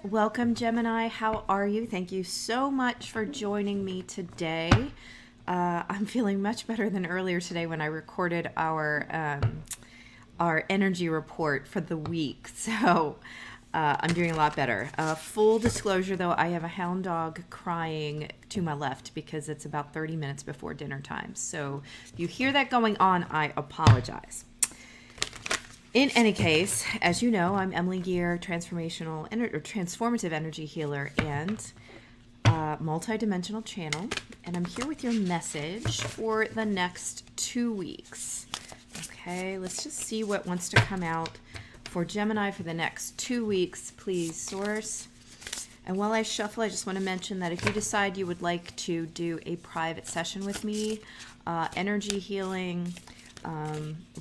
Welcome, Gemini. How are you? Thank you so much for joining me today. I'm feeling much better than earlier today when I recorded our energy report for the week. So I'm doing a lot better. Full disclosure, though, I have a hound dog crying to my left because it's about 30 minutes before dinner time. So if you hear that going on, I apologize. In any case, as you know, I'm Emily Gear, transformative energy healer and multi-dimensional channel, and I'm here with your message for the next 2 weeks. Okay, let's just see what wants to come out for Gemini for the next 2 weeks, please, source. And while I shuffle, I just want to mention that if you decide you would like to do a private session with me, energy healing,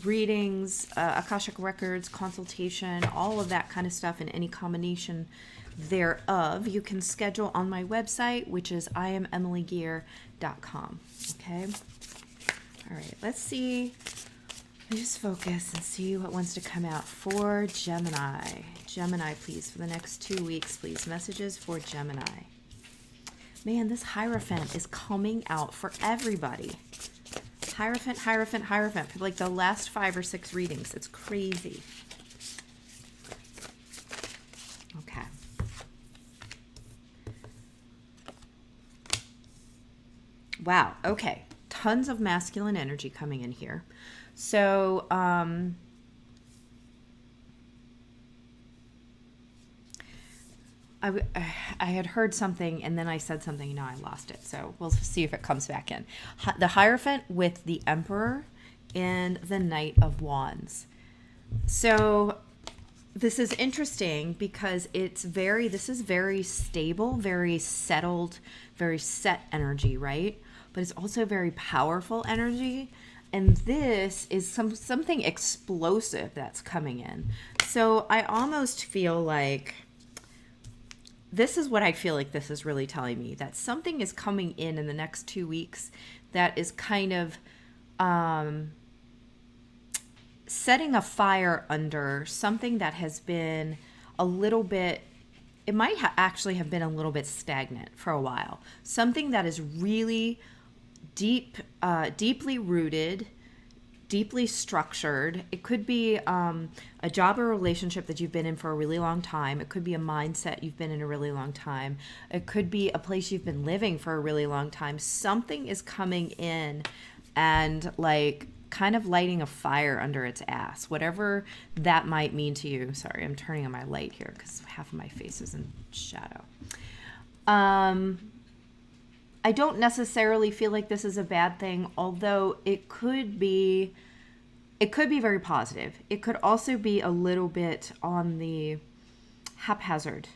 readings, akashic records, consultation, all of that kind of stuff, and any combination thereof, you can schedule on my website, which is IamEmilyGear.com. Okay. All right. Let's see. Let's just focus and see what wants to come out for Gemini. Gemini, please, for the next 2 weeks, please. Messages for Gemini. Man, this Hierophant is coming out for everybody. Hierophant, Hierophant, Hierophant for like the last 5 or 6 readings. It's crazy. Okay. Wow. Okay. Tons of masculine energy coming in here. So, I had heard something and then I said something and now I lost it. So we'll see if it comes back in. The Hierophant with the Emperor and the Knight of Wands. So this is interesting because this is very stable, very settled, very set energy, right? But it's also very powerful energy. And this is something explosive that's coming in. So I almost feel like this is what I feel like this is really telling me, that something is coming in the next 2 weeks that is kind of setting a fire under something that has been a little bit, it might actually have been a little bit stagnant for a while. Something that is really deeply rooted, deeply structured. It could be a job or relationship that you've been in for a really long time. It could be a mindset you've been in a really long time. It could be a place you've been living for a really long time. Something is coming in and like kind of lighting a fire under its ass, whatever that might mean to you. Sorry, I'm turning on my light here because half of my face is in shadow. I don't necessarily feel like this is a bad thing, although it could be very positive. It could also be a little bit on the haphazard.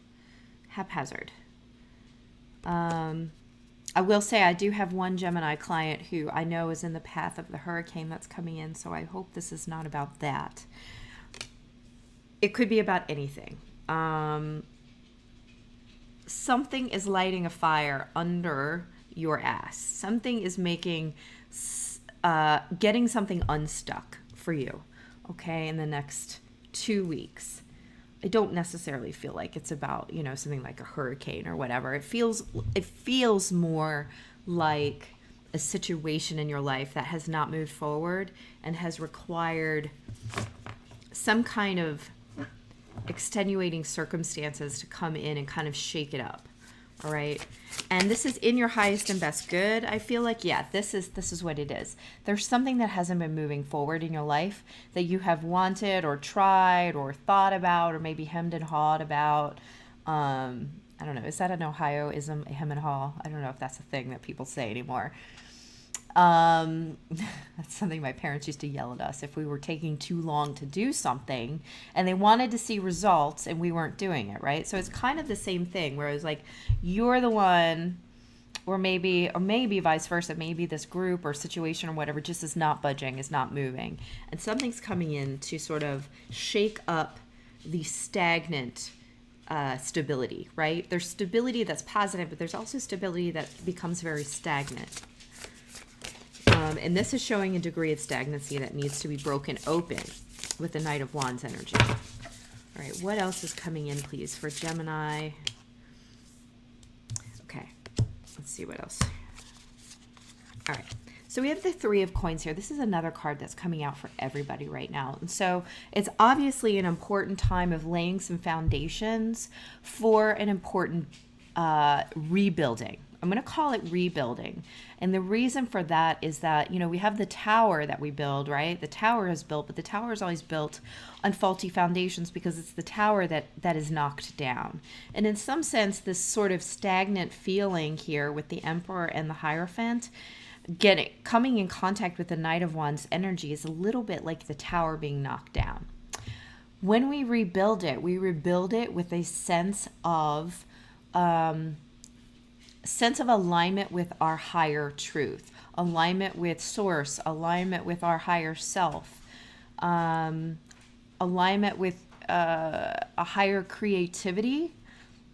I will say I do have one Gemini client who I know is in the path of the hurricane that's coming in, so I hope this is not about that. It could be about anything. Something is lighting a fire under your ass. Something is making, getting something unstuck for you, okay, in the next 2 weeks. I don't necessarily feel like it's about, something like a hurricane or whatever. It feels more like a situation in your life that has not moved forward and has required some kind of extenuating circumstances to come in and kind of shake it up. All right. And this is in your highest and best good. I feel like, yeah, this is what it is. There's something that hasn't been moving forward in your life that you have wanted or tried or thought about or maybe hemmed and hawed about. I don't know. Is that an Ohioism, hem and haw? I don't know if that's a thing that people say anymore. That's something my parents used to yell at us if we were taking too long to do something and they wanted to see results and we weren't doing it, right? So it's kind of the same thing where it's like you're the one, or maybe vice versa, maybe this group or situation or whatever just is not budging, is not moving, and something's coming in to sort of shake up the stagnant stability, right? There's stability that's positive, but there's also stability that becomes very stagnant. And this is showing a degree of stagnancy that needs to be broken open with the Knight of Wands energy. All right, what else is coming in, please, for Gemini? Okay, let's see what else. All right, so we have the Three of Coins here. This is another card that's coming out for everybody right now. And so it's obviously an important time of laying some foundations for an important rebuilding. I'm going to call it rebuilding. And the reason for that is that, you know, we have the tower that we build, right? The tower is built, but the tower is always built on faulty foundations because it's the tower that is knocked down. And in some sense, this sort of stagnant feeling here with the Emperor and the Hierophant, coming in contact with the Knight of Wands energy is a little bit like the tower being knocked down. When we rebuild it with a sense of alignment with our higher truth, alignment with source, alignment with our higher self, alignment with a higher creativity,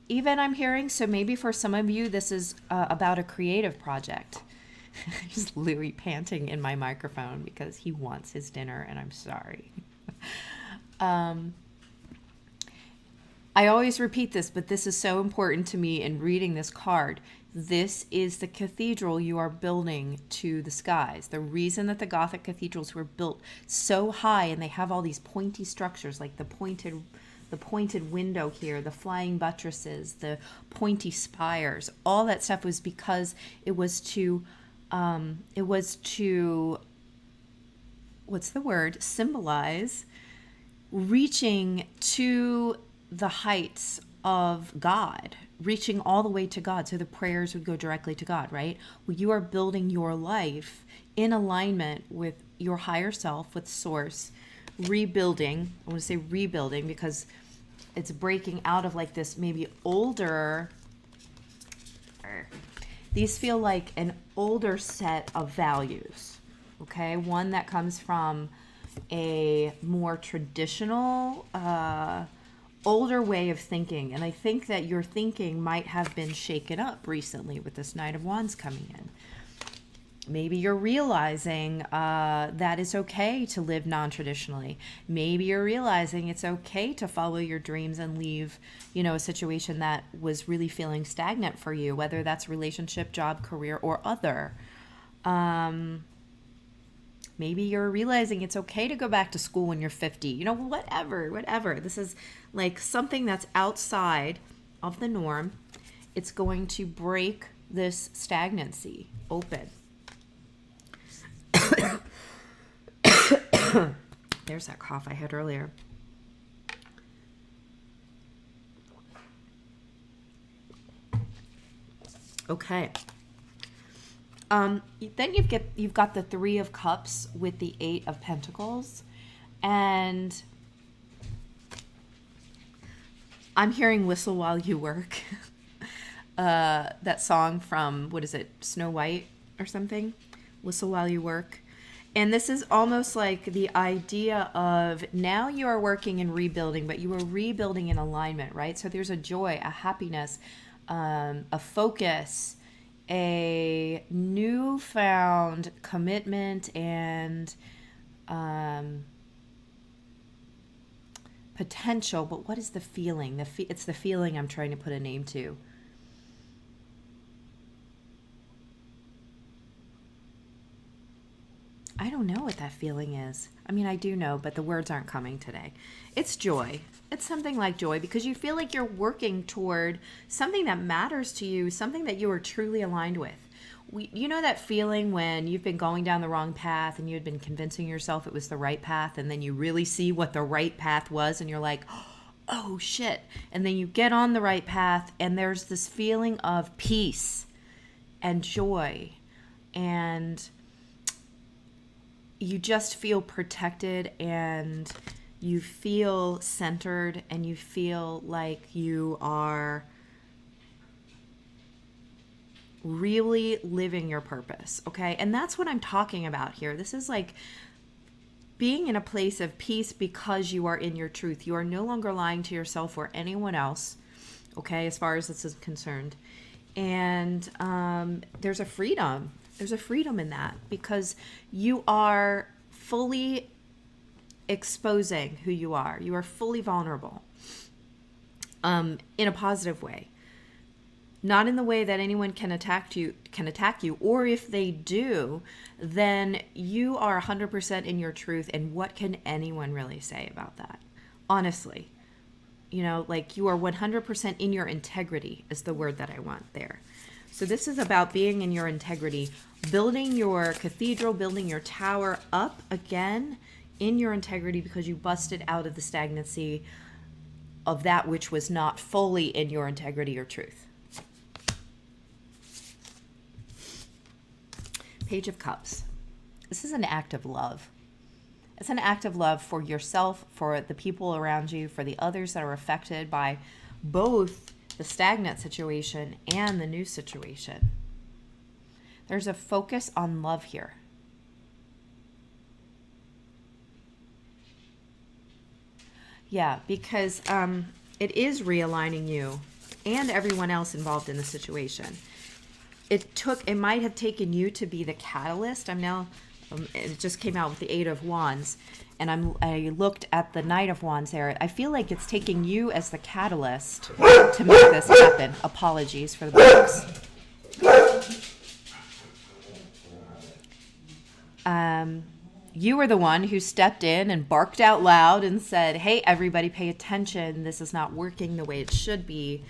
even I'm hearing. So maybe for some of you, this is about a creative project. Just Louis panting in my microphone because he wants his dinner and I'm sorry. I always repeat this, but this is so important to me in reading this card. This is the cathedral you are building to the skies. The reason that the Gothic cathedrals were built so high and they have all these pointy structures, like the pointed window here, the flying buttresses, the pointy spires, all that stuff was because it was to symbolize reaching to the heights of God, reaching all the way to God. So the prayers would go directly to God, right? Well, you are building your life in alignment with your higher self, with source, rebuilding. I want to say rebuilding because it's breaking out of like this maybe older, these feel like an older set of values, okay? One that comes from a more traditional, older way of thinking. And I think that your thinking might have been shaken up recently with this Knight of Wands coming in. Maybe you're realizing that it's okay to live non-traditionally. Maybe you're realizing it's okay to follow your dreams and leave, you know, a situation that was really feeling stagnant for you, whether that's relationship, job, career, or other. Maybe you're realizing it's okay to go back to school when you're 50. You know, whatever. This is like something that's outside of the norm. It's going to break this stagnancy open. There's that cough I had earlier. Okay. Then you've got the Three of Cups with the Eight of Pentacles, and I'm hearing "Whistle While You Work." That song from, what is it, Snow White or something? Whistle while you work. And this is almost like the idea of now you are working and rebuilding, but you are rebuilding in alignment, right? So there's a joy, a happiness, a focus, a newfound commitment and potential. But what is the feeling? It's the feeling I'm trying to put a name to. I don't know what that feeling is. I mean, I do know, but the words aren't coming today. It's joy. It's something like joy because you feel like you're working toward something that matters to you, something that you are truly aligned with. You know that feeling when you've been going down the wrong path and you had been convincing yourself it was the right path, and then you really see what the right path was and you're like, oh shit. And then you get on the right path and there's this feeling of peace and joy, and you just feel protected and you feel centered and you feel like you are really living your purpose, okay? And that's what I'm talking about here. This is like being in a place of peace because you are in your truth. You are no longer lying to yourself or anyone else, okay, as far as this is concerned. And there's a freedom. There's a freedom in that because you are fully exposing who you are. You are fully vulnerable. in a positive way. Not in the way that anyone can attack you, or if they do, then you are 100% in your truth, and what can anyone really say about that? Honestly, like you are 100% in your integrity is the word that I want there. So this is about being in your integrity, building your cathedral, building your tower up again in your integrity, because you busted out of the stagnancy of that which was not fully in your integrity or truth. Page of Cups. This is an act of love. It's an act of love for yourself, for the people around you, for the others that are affected by both the stagnant situation and the new situation. There's a focus on love here. Yeah, because it is realigning you and everyone else involved in the situation. It might have taken you to be the catalyst. I'm now, it just came out with the 8 of Wands, and I looked at the Knight of Wands there. I feel like it's taking you as the catalyst to make this happen. Apologies for the books. You were the one who stepped in and barked out loud and said, hey, everybody pay attention. This is not working the way it should be.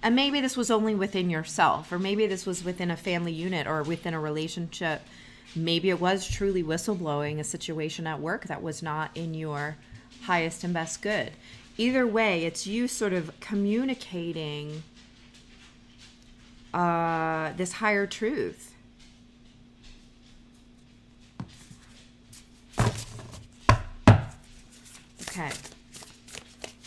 And maybe this was only within yourself, or maybe this was within a family unit or within a relationship. Maybe it was truly whistleblowing, a situation at work that was not in your highest and best good. Either way, it's you sort of communicating this higher truth. Okay.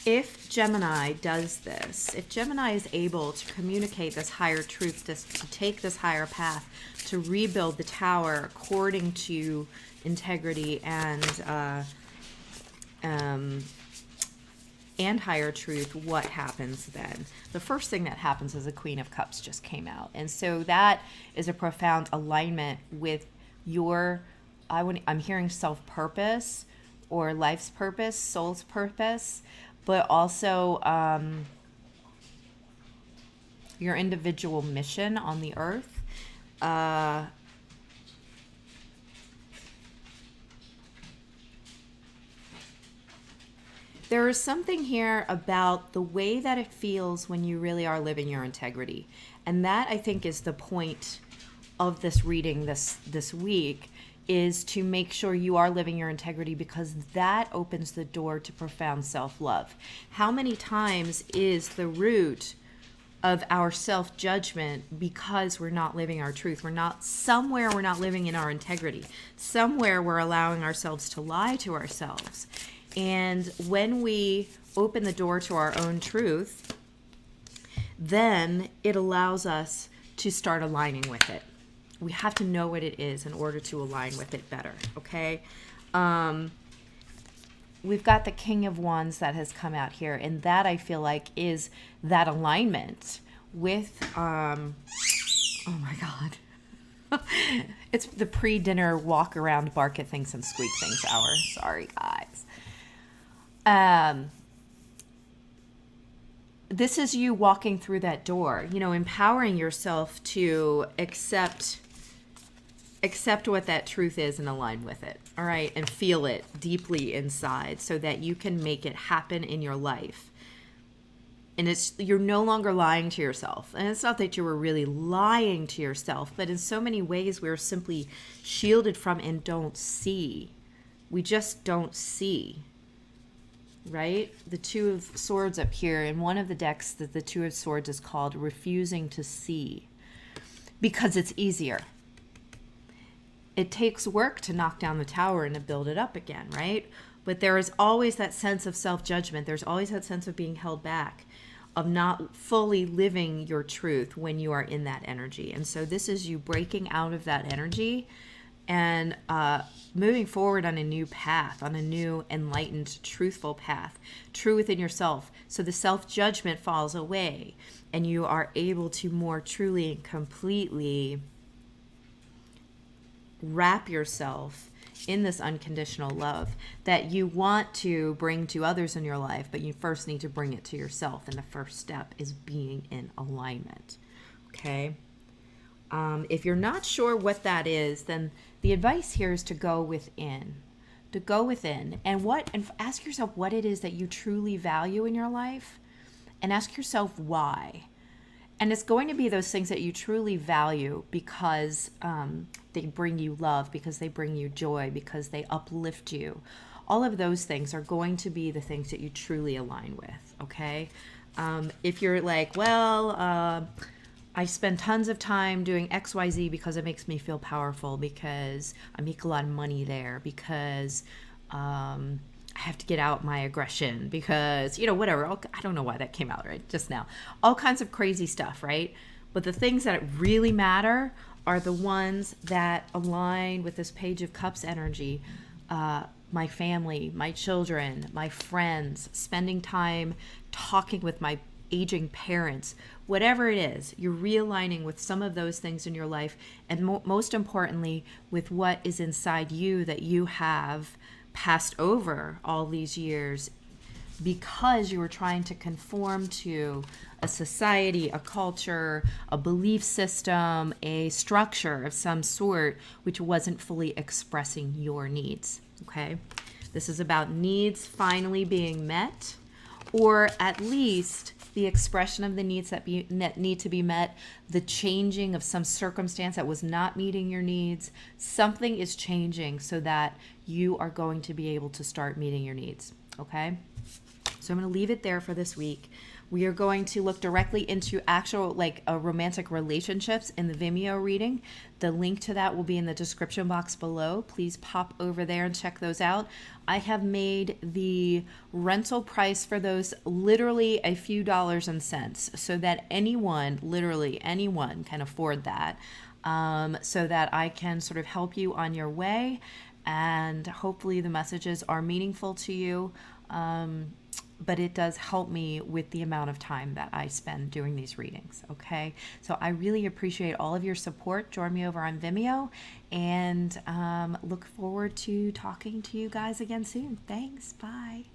If Gemini does this, if Gemini is able to communicate this higher truth, to take this higher path, to rebuild the tower according to integrity and higher truth, what happens then? The first thing that happens is the Queen of Cups just came out. And so that is a profound alignment with your, I'm hearing self-purpose or life's purpose, soul's purpose, but also your individual mission on the earth. There is something here about the way that it feels when you really are living your integrity. And that, I think, is the point of this reading this week, is to make sure you are living your integrity, because that opens the door to profound self-love. How many times is the root of our self-judgment because we're not living our truth? We're not living in our integrity. Somewhere we're allowing ourselves to lie to ourselves. And when we open the door to our own truth, then it allows us to start aligning with it. We have to know what it is in order to align with it better, okay? We've got the King of Wands that has come out here, and that, I feel like, is that alignment with, oh my God. It's the pre-dinner walk around, bark at things and squeak things hour. Sorry, guys. This is you walking through that door, empowering yourself to accept what that truth is and align with it, all right? And feel it deeply inside so that you can make it happen in your life. And you're no longer lying to yourself. And it's not that you were really lying to yourself, but in so many ways we're simply shielded from and don't see. We just don't see. Right? The Two of Swords up here. In one of the decks, the Two of Swords is called Refusing to See, because it's easier. It takes work to knock down the tower and to build it up again, right? But there is always that sense of self-judgment. There's always that sense of being held back, of not fully living your truth when you are in that energy. And so this is you breaking out of that energy and moving forward on a new path, on a new enlightened, truthful path, true within yourself. So the self-judgment falls away and you are able to more truly and completely wrap yourself in this unconditional love that you want to bring to others in your life, but you first need to bring it to yourself. And the first step is being in alignment. Okay. If you're not sure what that is, then the advice here is to go within. To go within and ask yourself what it is that you truly value in your life, and ask yourself why. And it's going to be those things that you truly value because they bring you love, because they bring you joy, because they uplift you. All of those things are going to be the things that you truly align with, okay? If you're like, well, I spend tons of time doing XYZ because it makes me feel powerful, because I make a lot of money there, because I have to get out my aggression, because, whatever. I don't know why that came out right just now. All kinds of crazy stuff, right? But the things that really matter are the ones that align with this Page of Cups energy. My family, my children, my friends, spending time talking with my aging parents, whatever it is, you're realigning with some of those things in your life, and most importantly, with what is inside you that you have passed over all these years because you were trying to conform to a society, a culture, a belief system, a structure of some sort, which wasn't fully expressing your needs. Okay? This is about needs finally being met, or at least the expression of the needs that need to be met, the changing of some circumstance that was not meeting your needs. Something is changing so that you are going to be able to start meeting your needs, okay? So I'm going to leave it there for this week. We are going to look directly into actual romantic relationships in the Vimeo reading. The link to that will be in the description box below. Please pop over there and check those out. I have made the rental price for those literally a few dollars and cents so that literally anyone can afford that, so that I can sort of help you on your way, and hopefully the messages are meaningful to you. But it does help me with the amount of time that I spend doing these readings, okay? So I really appreciate all of your support. Join me over on Vimeo, and look forward to talking to you guys again soon. Thanks. Bye.